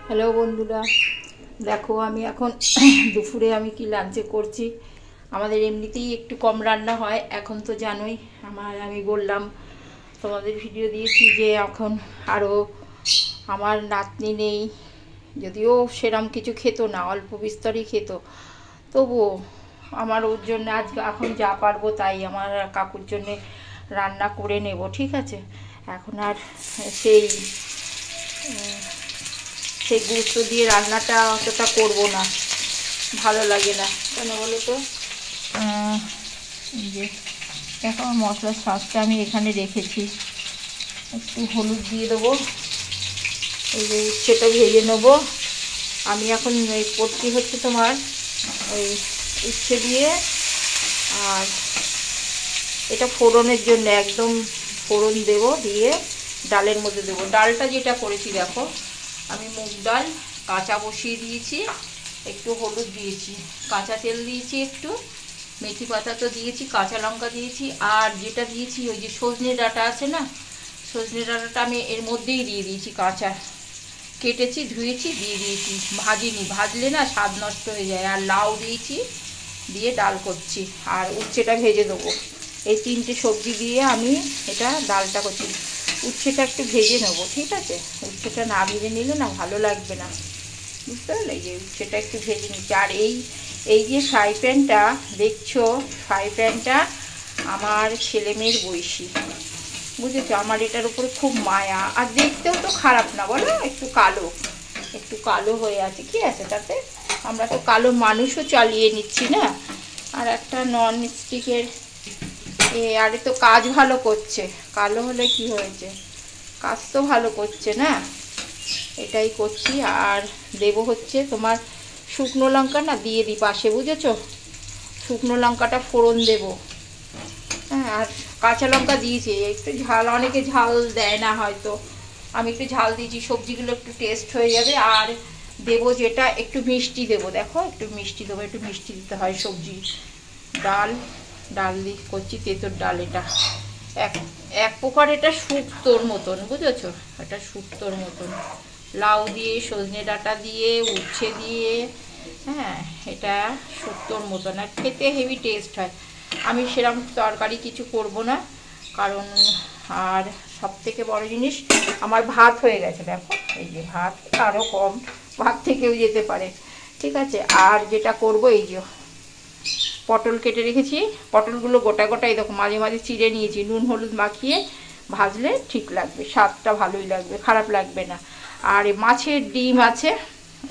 Hello বন্ধুরা, দেখো আমি এখন দুপুরে আমি কি লাঞ্চে করছি। আমাদের এমনিতেই একটু কম রান্না হয় এখন, তো জানোই। আমি বললাম, তোমাদের ভিডিও দিয়েছি যে এখন আরও আমার নাতনি নেই, যদিও সেরম কিছু খেত না, অল্প বিস্তরই খেত, তবুও আমার ওর জন্য আজকে এখন যা পারবো তাই আমার কাকুর জন্যে রান্না করে নেব, ঠিক আছে। এখন আর সেই সেই গুরুত্ব দিয়ে রান্নাটা অতটা করবো না, ভালো লাগে না, কেন বলো তো। যে এখন মশলার শাঁসটা আমি এখানে রেখেছি, একটু হলুদ দিয়ে দেবো, এই যে উচ্ছেটা ভেজে নেবো। আমি এখন করছি হচ্ছে তোমার ওই উচ্ছে দিয়ে, আর এটা ফোড়নের জন্য একদম ফোড়ন দেবো, দিয়ে ডালের মধ্যে দেবো। ডালটা যেটা করেছি দেখো, আমি মুগ ডাল কাঁচা বসিয়ে দিয়েছি, একটু হলুদ দিয়েছি, কাঁচা তেল দিয়েছি, একটু মেথি পাতা তো দিয়েছি, কাঁচা লঙ্কা দিয়েছি, আর যেটা দিয়েছি ওই যে সজনে ডাঁটা আছে না, সজনে ডাঁটাটা আমি এর মধ্যেই দিয়ে দিয়েছি, কাঁচা কেটেছি, ধুয়েছি, দিয়ে দিয়েছি, ভাজিনি, ভাজলে না স্বাদ নষ্ট হয়ে যায়। আর লাউ দিয়েছি, দিয়ে ডাল করছি, আর উচ্ছেটা ভেজে দেবো। এই তিনটে সবজি দিয়ে আমি এটা ডালটা করছি। উচ্ছেটা একটু ভেজে নেবো, ঠিক আছে। উচ্ছেটা না ভেজে নিলে না ভালো লাগবে না, বুঝতে পারলে। এই যে উচ্ছেটা একটু ভেজে নিচ্ছি। আর এই যে ফ্রাই প্যানটা দেখছো, ফ্রাই প্যানটা আমার ছেলেমেয়ের বয়সী, বুঝেছো। আমার এটার উপরে খুব মায়া, আর দেখতেও তো খারাপ না বলো, একটু কালো হয়ে আছে, কি আছে তাতে, আমরা তো কালো মানুষও চালিয়ে নিচ্ছি না। আর একটা নন স্টিকের আরে তো কাজ ভালো করছে, কালো হলে কি হয়েছে, কাজ তো ভালো করছে না, এটাই করছি। আর দেবো হচ্ছে তোমার শুকনো লঙ্কা, না দিয়ে দিই পাশে, বুঝেছো, শুকনো লঙ্কাটা ফোড়ন দেবো। হ্যাঁ, আর কাঁচা লঙ্কা দিয়েছি, একটু ঝাল, অনেকে ঝাল দেয় না হয়তো, আমি একটু ঝাল দিয়েছি, সবজিগুলো একটু টেস্ট হয়ে যাবে। আর দেবো যেটা একটু মিষ্টি দেবো, দেখো একটু মিষ্টি দেবো, একটু মিষ্টি দিতে হয় সবজি। ডাল দিয়ে করছি, তেঁতুর ডাল। এটা এক প্রকার এটা শুক্তোর মতন, বুঝেছো, এটা শুক্তোর মতন, লাউ দিয়ে, সজনে ডাঁটা দিয়ে, উচ্ছে দিয়ে, হ্যাঁ, এটা শুক্তোর মতন, আর খেতে হেভি টেস্ট হয়। আমি সেরকম তরকারি কিছু করব না, কারণ আর সব থেকে বড় জিনিস আমার ভাত হয়ে গেছে, দেখো এই যে ভাত, আরও কম, ভাত থেকেও যেতে পারে, ঠিক আছে। আর যেটা করব, এই যে পটল কেটে রেখেছি, পটলগুলো গোটা গোটাই দেখো, মাঝে মাঝে চিড়ে নিয়েছি, নুন হলুদ মাখিয়ে ভাজলে ঠিক লাগবে, স্বাদটা ভালোই লাগবে, খারাপ লাগবে না। আর মাছের ডিম আছে,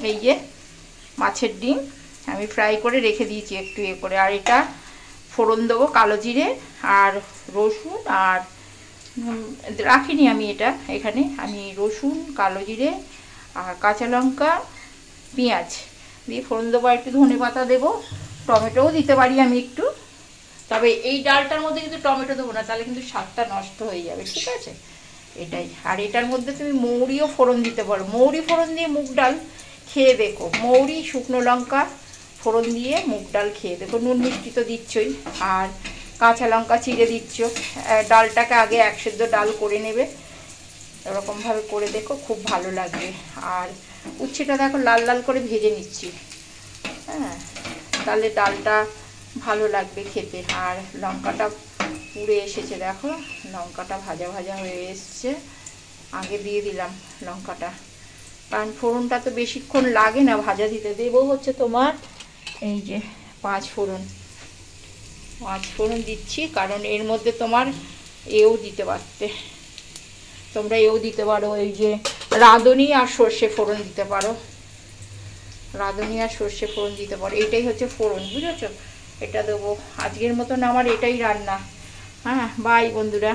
এই যে মাছের ডিম আমি ফ্রাই করে রেখে দিয়েছি একটু করে। আর এটা ফোড়ন দেবো, কালো জিরে আর রসুন, আর রাখিনি আমি এটা এখানে, আমি রসুন, কালো জিরে আর কাঁচা লঙ্কা, পেঁয়াজ দিয়ে ফোড়ন দেবো, একটু ধনে পাতা দেবো, টমেটোও দিতে পারি আমি একটু, তবে এই ডালটার মধ্যে কিন্তু টমেটো দেবো না, তাহলে কিন্তু স্বাদটা নষ্ট হয়ে যাবে, ঠিক আছে, এটাই। আর এটার মধ্যে তুমি মৌরিও ফোড়ন দিতে পারো, মৌরি ফোড়ন দিয়ে মুগ ডাল খেয়ে দেখো, মৌরি, শুকনো লঙ্কা ফোড়ন দিয়ে মুগ ডাল খেয়ে দেখো, নুন মিষ্টি তো দিচ্ছই, আর কাঁচা লঙ্কা চিড়ে দিচ্ছ। ডালটাকে আগে এক সেদ্ধ ডাল করে নেবে, এরকমভাবে করে দেখো, খুব ভালো লাগবে। আর উচ্ছেটা দেখো লাল লাল করে ভেজে নিচ্ছি, হ্যাঁ, তাহলে ডালটা ভালো লাগবে খেতে। আর লঙ্কাটা পুড়ে এসেছে, দেখো লঙ্কাটা ভাজা ভাজা হয়ে এসছে, আগে দিয়ে দিলাম লঙ্কাটা, কারণ ফোড়নটা তো বেশিক্ষণ লাগে না ভাজা দিতে। দেবো হচ্ছে তোমার এই যে পাঁচ ফোড়ন দিচ্ছি, কারণ এর মধ্যে তোমার এও দিতে পারতে, তোমরা এও দিতে পারো, এই যে রাঁধুনি আর সর্ষে ফোড়ন দিতে পারো, রাঁধুনি আর সর্ষে ফোড়ন দিতে পারো, এটাই হচ্ছে ফোড়ন, বুঝেছো। এটা দেবো, আজকের মতন আমার এটাই রান্না। হ্যাঁ, বাই বন্ধুরা।